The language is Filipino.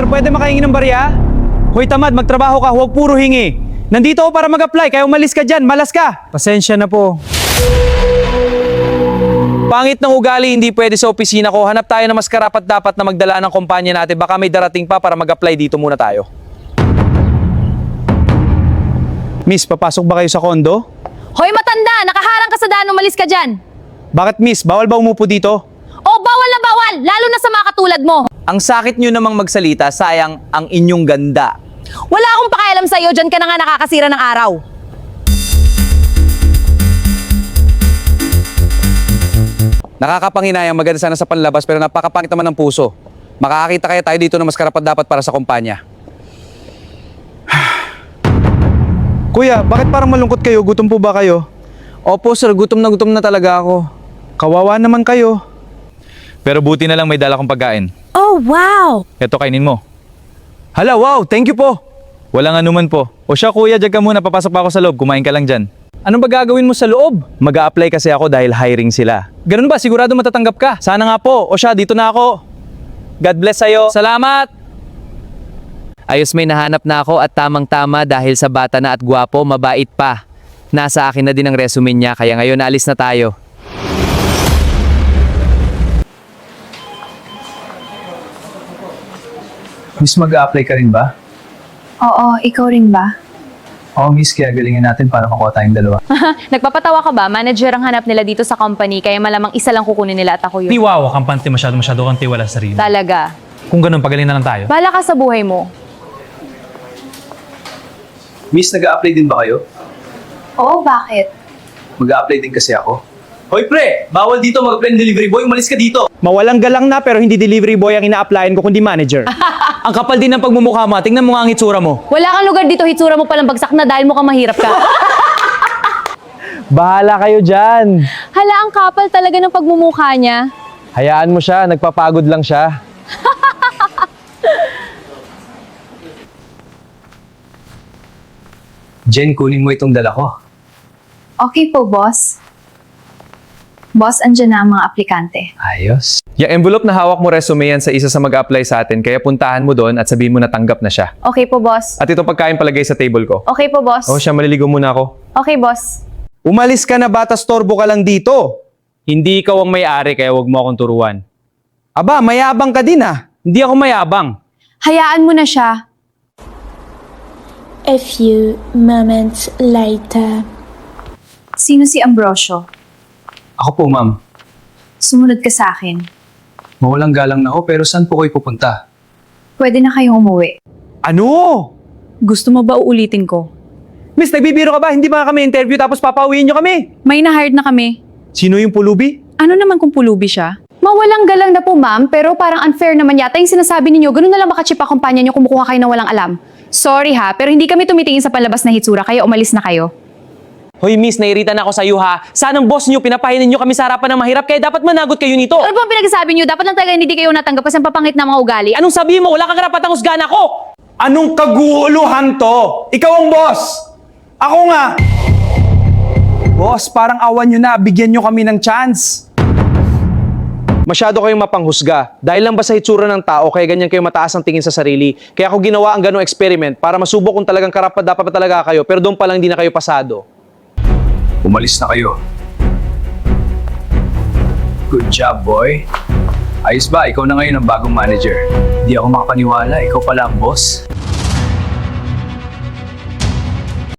Sir, pwede makahingi ng barya? Hoy tamad, magtrabaho ka, huwag puro hingi. Nandito ako para mag-apply, kaya umalis ka dyan, malas ka. Pasensya na po. Pangit ng ugali, hindi pwede sa opisina ko. Hanap tayo na mas karapat-dapat na magdala ng kumpanya natin. Baka may darating pa para mag-apply dito muna tayo. Miss, papasok ba kayo sa kondo? Hoy matanda, nakaharang ka sa daan, umalis ka dyan. Bakit miss, bawal ba umupo dito? Oh, bawal na bawal, lalo na sa mga katulad mo. Ang sakit nyo namang magsalita, sayang ang inyong ganda. Wala akong pakialam sa'yo, dyan ka na nga nakakasira ng araw. Nakakapanginayang maganda sana sa panlabas pero napakapangit naman ng puso. Makakakita kaya tayo dito na mas karapat-dapat para sa kumpanya. Kuya, bakit parang malungkot kayo? Gutom po ba kayo? Opo sir, gutom na talaga ako. Kawawa naman kayo. Pero buti na lang may dala kong pagkain. Oh, wow! Ito, kainin mo. Hala, wow! Thank you po! Walang anuman po. O siya kuya, dyan ka muna. Papasok pa ako sa loob. Kumain ka lang dyan. Anong ba gagawin mo sa loob? Mag-a-apply kasi ako dahil hiring sila. Ganun ba? Sigurado matatanggap ka. Sana nga po. O siya, dito na ako. God bless sa'yo. Salamat! Ayos, may nahanap na ako at tamang-tama dahil sa bata na at gwapo, mabait pa. Nasa akin na din ang resume niya kaya ngayon naalis na tayo. Miss, mag-a-apply ka rin ba? Oo, ikaw rin ba? Oo, miss, kaya galingin natin para makuha tayong dalawa. Nagpapatawa ka ba? Manager ang hanap nila dito sa company, kaya malamang isa lang kukunin nila at ako yun. Wow, kampante masyado kang tiwala sa sarili. Talaga. Kung ganun, pagaling na lang tayo. Bahala ka sa buhay mo. Miss, nag-a-apply din ba kayo? Oo, bakit? Mag-a-apply din kasi ako. Hoy pre, bawal dito mag-apply ng delivery boy, umalis ka dito! Mawalang galang na pero hindi delivery boy ang ina-applyan ko kundi manager. Ang kapal din ng pagmumukha mo. Tingnan mo nga ang itsura mo. Wala kang lugar dito, hitsura mo palang bagsak na dahil mukhang mahirap ka. Bahala kayo dyan. Hala, ang kapal talaga ng pagmumukha niya. Hayaan mo siya. Nagpapagod lang siya. Jen, kunin mo itong dala ko. Okay po, boss. Boss, andyan na ang mga aplikante. Ayos. Yung envelope na hawak mo resume yan sa isa sa mag-apply sa atin. Kaya puntahan mo doon at sabihin mo na tanggap na siya. Okay po, boss. At itong pagkain palagay sa table ko. Okay po, boss. O siya, maliligo muna ako. Okay, boss. Umalis ka na bata, storbo ka lang dito. Hindi ikaw ang may-ari kaya wag mo akong turuan. Aba, mayabang ka din ah. Hindi ako mayabang. Hayaan mo na siya. A few moments later. Sino si Ambrosio? Ako po, ma'am. Sumunod ka sa akin. Mawalang galang na ako, pero saan po kayo pupunta? Pwede na kayong umuwi. Ano? Gusto mo ba uulitin ko? Miss, nagbibiro ka ba? Hindi ba kami interview tapos papauwiin nyo kami? May na-hired na kami. Sino yung pulubi? Ano naman kung pulubi siya? Mawalang galang na po, ma'am, pero parang unfair naman yata yung sinasabi ninyo. Ganun na lang baka chip kumpanya nyo kumukuha kayo ng walang alam. Sorry ha, pero hindi kami tumitingin sa palabas na hitsura, kaya umalis na kayo. Hoy miss, nairita na ako sa iyo ha. Sanang boss niyo pinapahinan niyo kami sa harapan ng mahirap kaya dapat managot kayo nito. Ano po ang pinagsasabi nyo? Dapat lang talaga hindi kayo natanggap kasi ang papangit na mga ugali. Anong sabihin mo? Wala kang karapatang husgahan ako. Anong kaguluhan to? Ikaw ang boss! Ako nga! Boss, parang awan nyo na. Bigyan nyo kami ng chance. Masyado kayong mapanghusga. Dahil lang ba sa hitsura ng tao, kaya ganyan kayo mataas ang tingin sa sarili. Kaya ako ginawa ang ganong experiment para masubok kung talagang karapat-dapat pa talaga kayo, pero doon pa lang hindi na kayo pasado. Umalis na kayo. Good job, boy. Ayos ba? Ikaw na ngayon ang bagong manager. Hindi ako makapaniwala. Ikaw pala ang boss.